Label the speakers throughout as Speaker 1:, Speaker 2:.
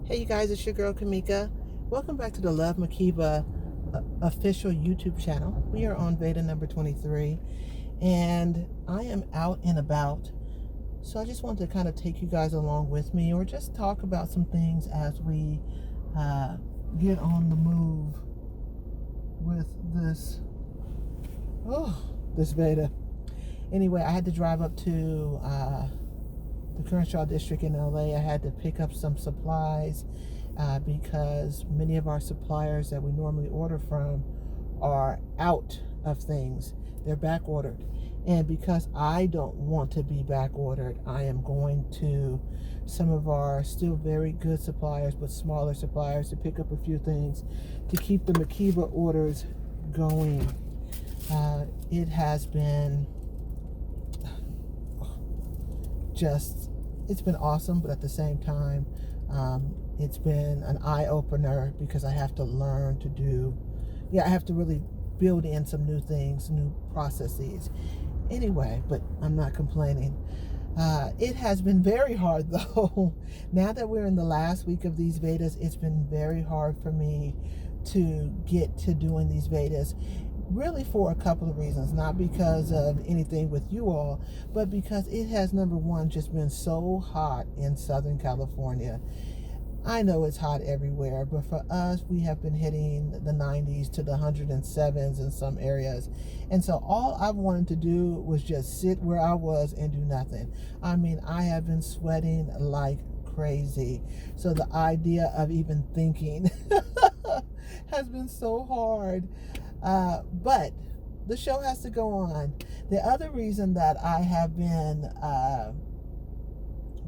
Speaker 1: Hey you guys, it's your girl Kamika. Welcome back to the lovemakeba official YouTube channel. We are on Veda number 23 and I am out and about. So I just wanted to kind of take you guys along with me or just talk about some things as we get on the move with this Veda. Anyway, I had to drive up to the Crenshaw district in LA. I had to pick up some supplies because many of our suppliers that we normally order from are out of things. They're back ordered. And because I don't want to be back ordered, I am going to some of our still very good suppliers, but smaller suppliers, to pick up a few things to keep the Makeba orders going. It has been it's been awesome, but at the same time, it's been an eye-opener because I have to learn to I have to really build in some new things, new processes. Anyway, but I'm not complaining. It has been very hard though. Now that we're in the last week of these Vedas, it's been very hard for me to get to doing these Vedas. Really for a couple of reasons, not because of anything with you all, but because it has, number one, just been so hot in Southern California. I know it's hot everywhere, but for us, we have been hitting the 90s to the 107s in some areas. And so all I wanted to do was just sit where I was and do nothing. I mean, I have been sweating like crazy. So the idea of even thinking has been so hard. But the show has to go on. The other reason that I have been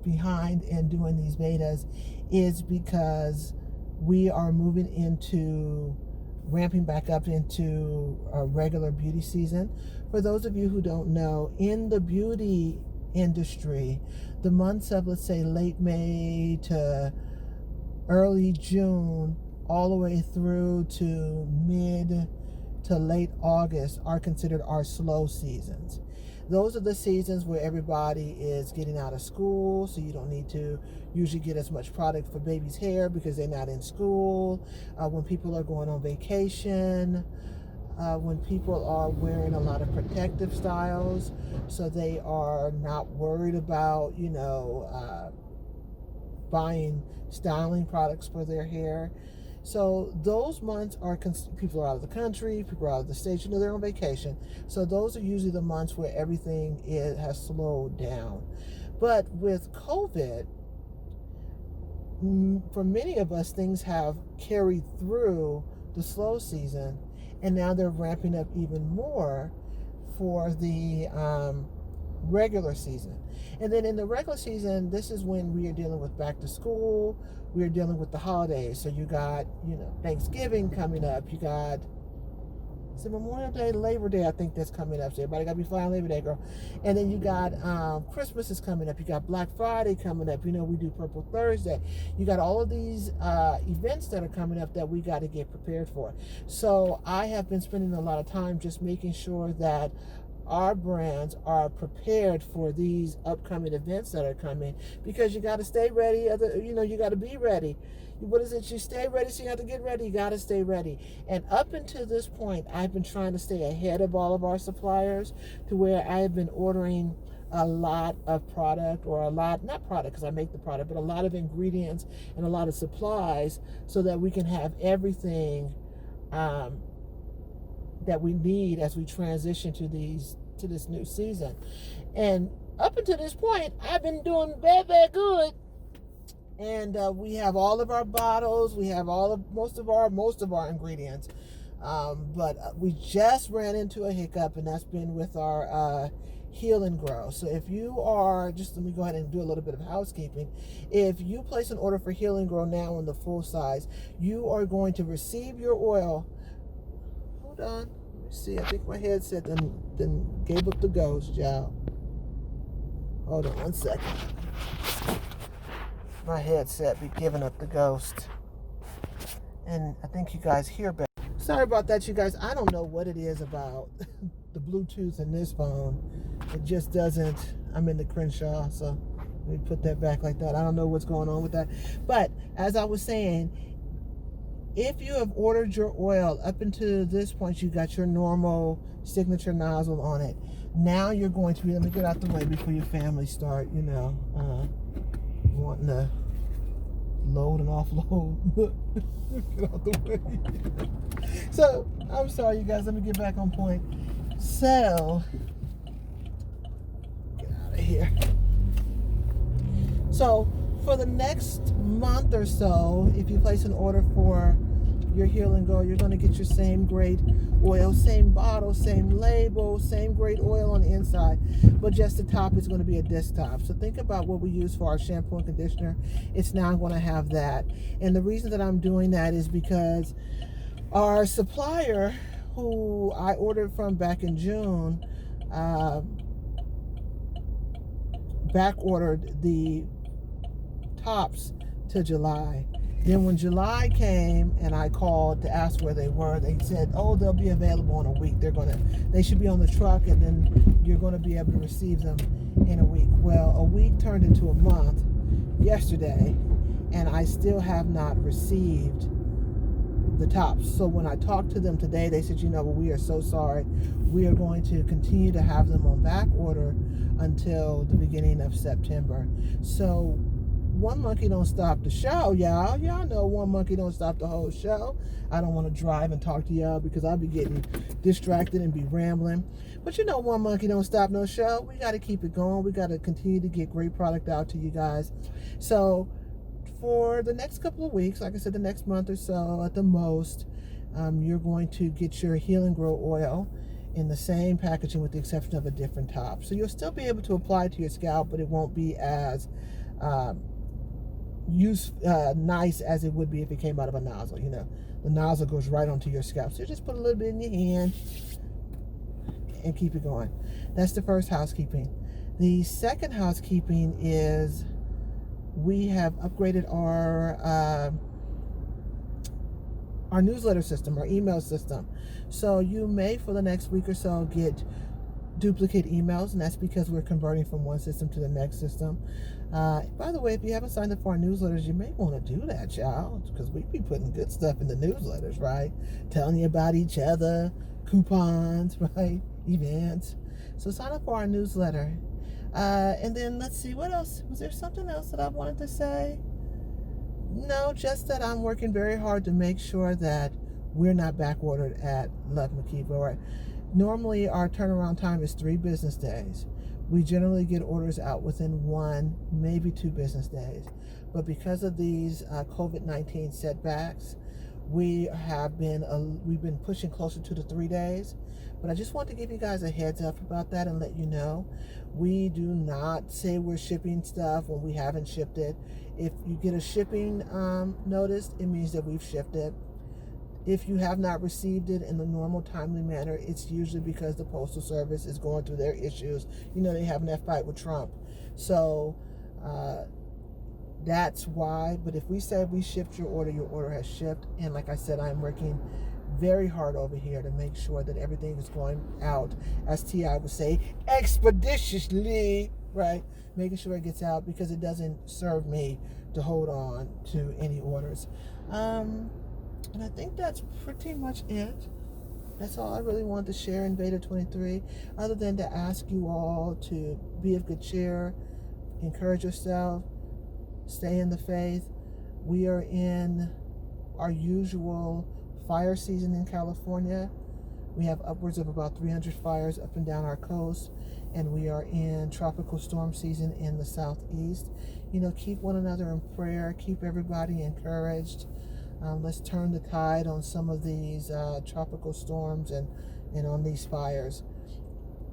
Speaker 1: behind in doing these Vedas is because we are moving into ramping back up into a regular beauty season. For those of you who don't know, in the beauty industry, the months of, let's say, late May to early June, all the way through to mid to late August are considered our slow seasons. Those are the seasons where everybody is getting out of school, so you don't need to usually get as much product for baby's hair because they're not in school. When people are going on vacation, when people are wearing a lot of protective styles, so they are not worried about, buying styling products for their hair. So those months are, people are out of the country, people are out of the state, they're on vacation. So those are usually the months where everything has slowed down. But with COVID, for many of us, things have carried through the slow season, and now they're ramping up even more for the regular season. And then in the regular season, this is when we are dealing with back to school, we are dealing with the holidays. So you got, Thanksgiving coming up, you got Memorial Day, Labor Day, I think that's coming up. So everybody got to be flying Labor Day, girl. And then you got Christmas is coming up. You got Black Friday coming up. We do Purple Thursday. You got all of these events that are coming up that we got to get prepared for. So I have been spending a lot of time just making sure that our brands are prepared for these upcoming events that are coming, because you got to stay ready. You got to be ready. What is it? You stay ready, so you have to get ready. You got to stay ready. And up until this point, I've been trying to stay ahead of all of our suppliers, to where I have been ordering a lot of product, or not product because I make the product, but a lot of ingredients and a lot of supplies, so that we can have everything that we need as we transition to this new season. And up until this point, I've been doing very, very good. And we have all of our bottles, we have most of our ingredients. But we just ran into a hiccup, and that's been with our Heal and Grow. So if you are, just let me go ahead and do a little bit of housekeeping. If you place an order for Heal and Grow now in the full size, you are going to receive your oil. Hold on, let me see. I think my headset then gave up the ghost, y'all. Hold on one second. My headset be giving up the ghost, and I think you guys hear better. Sorry about that, you guys. I don't know what it is about the Bluetooth in this phone. It just doesn't. I'm in the Crenshaw, so Let me put that back like that. I don't know what's going on with that. But as I was saying, if you have ordered your oil up until this point, you got your normal signature nozzle on it. Now you're going to be, let me get out the way before your family start, wanting to load and offload. Get out the way. So, I'm sorry, you guys. Let me get back on point. So, get out of here. So, for the next month or so, if you place an order for your Heal and Go, you're going to get your same great oil, same bottle, same label, same great oil on the inside, but just the top is going to be a disc top. So think about what we use for our shampoo and conditioner. It's now going to have that. And the reason that I'm doing that is because our supplier, who I ordered from back in June, back ordered the tops to July. Then when July came and I called to ask where they were, they said, oh, they'll be available in a week. They should be on the truck, and then you're going to be able to receive them in a week. Well, a week turned into a month yesterday, and I still have not received the tops. So when I talked to them today, they said, well, we are so sorry. We are going to continue to have them on back order until the beginning of September. So one monkey don't stop the show, y'all. Y'all know one monkey don't stop the whole show. I don't want to drive and talk to y'all because I'll be getting distracted and be rambling. But one monkey don't stop no show. We got to keep it going. We got to continue to get great product out to you guys. So for the next couple of weeks, like I said, the next month or so at the most, you're going to get your Heal and Grow oil in the same packaging with the exception of a different top. So you'll still be able to apply it to your scalp, but it won't be as nice as it would be if it came out of a nozzle. The nozzle goes right onto your scalp. So just put a little bit in your hand and keep it going. That's the first housekeeping. The second housekeeping is we have upgraded our newsletter system, our email system. So you may, for the next week or so, get duplicate emails, and that's because we're converting from one system to the next system. By the way, if you haven't signed up for our newsletters, you may want to do that, y'all, because we be putting good stuff in the newsletters, right? Telling you about each other, coupons, right? Events. So sign up for our newsletter. And then let's see, what else? Was there something else that I wanted to say? No, just that I'm working very hard to make sure that we're not back ordered at lovemakeba. Normally, our turnaround time is 3 business days. We generally get orders out within 1, maybe 2 business days. But because of these COVID-19 setbacks, we've been pushing closer to the 3 days. But I just want to give you guys a heads up about that and let you know. We do not say we're shipping stuff when we haven't shipped it. If you get a shipping notice, it means that we've shipped it. If you have not received it in a normal, timely manner, it's usually because the Postal Service is going through their issues. They have that fight with Trump. So that's why. But if we say we shipped your order has shipped. And like I said, I'm working very hard over here to make sure that everything is going out, as T.I. would say, expeditiously, right? Making sure it gets out because it doesn't serve me to hold on to any orders. And I think that's pretty much it. That's all I really wanted to share in Beta 23, other than to ask you all to be of good cheer, encourage yourself, stay in the faith. We are in our usual fire season in California. We have upwards of about 300 fires up and down our coast, and we are in tropical storm season in the southeast. Keep one another in prayer, keep everybody encouraged. Let's turn the tide on some of these tropical storms and on these fires.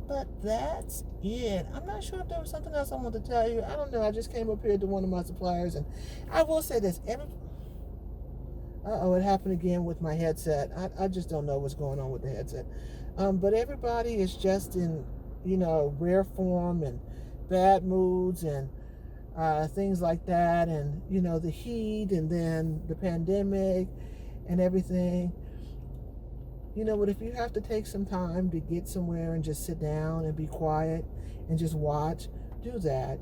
Speaker 1: But that's it. I'm not sure if there was something else I wanted to tell you. I don't know. I just came up here to one of my suppliers, and I will say this. It happened again with my headset. I just don't know what's going on with the headset. But everybody is just in, rare form and bad moods and things like that, and the heat, and then the pandemic and everything. But if you have to take some time to get somewhere and just sit down and be quiet and just watch, do that.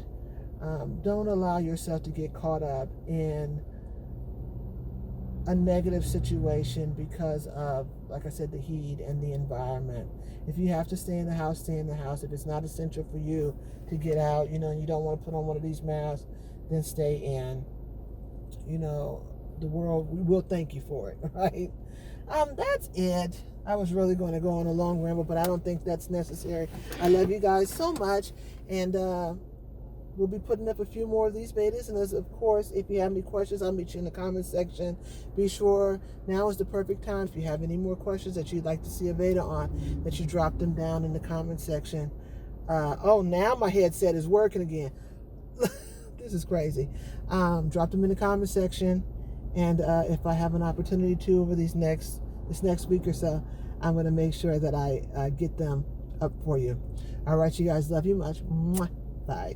Speaker 1: Don't allow yourself to get caught up in a negative situation because of, like I said, the heat and the environment. If you have to stay in the house, stay in the house. If it's not essential for you to get out, you don't want to put on one of these masks, then stay in. The world, we will thank you for it, right? That's it. I was really going to go on a long ramble, but I don't think that's necessary. I love you guys so much, and we'll be putting up a few more of these betas. And of course, if you have any questions, I'll meet you in the comment section. Be sure now is the perfect time. If you have any more questions that you'd like to see a beta on, that you drop them down in the comment section. Now my headset is working again. This is crazy. Drop them in the comment section. And if I have an opportunity to over this next week or so, I'm going to make sure that I get them up for you. All right, you guys, love you much. Mwah. Bye.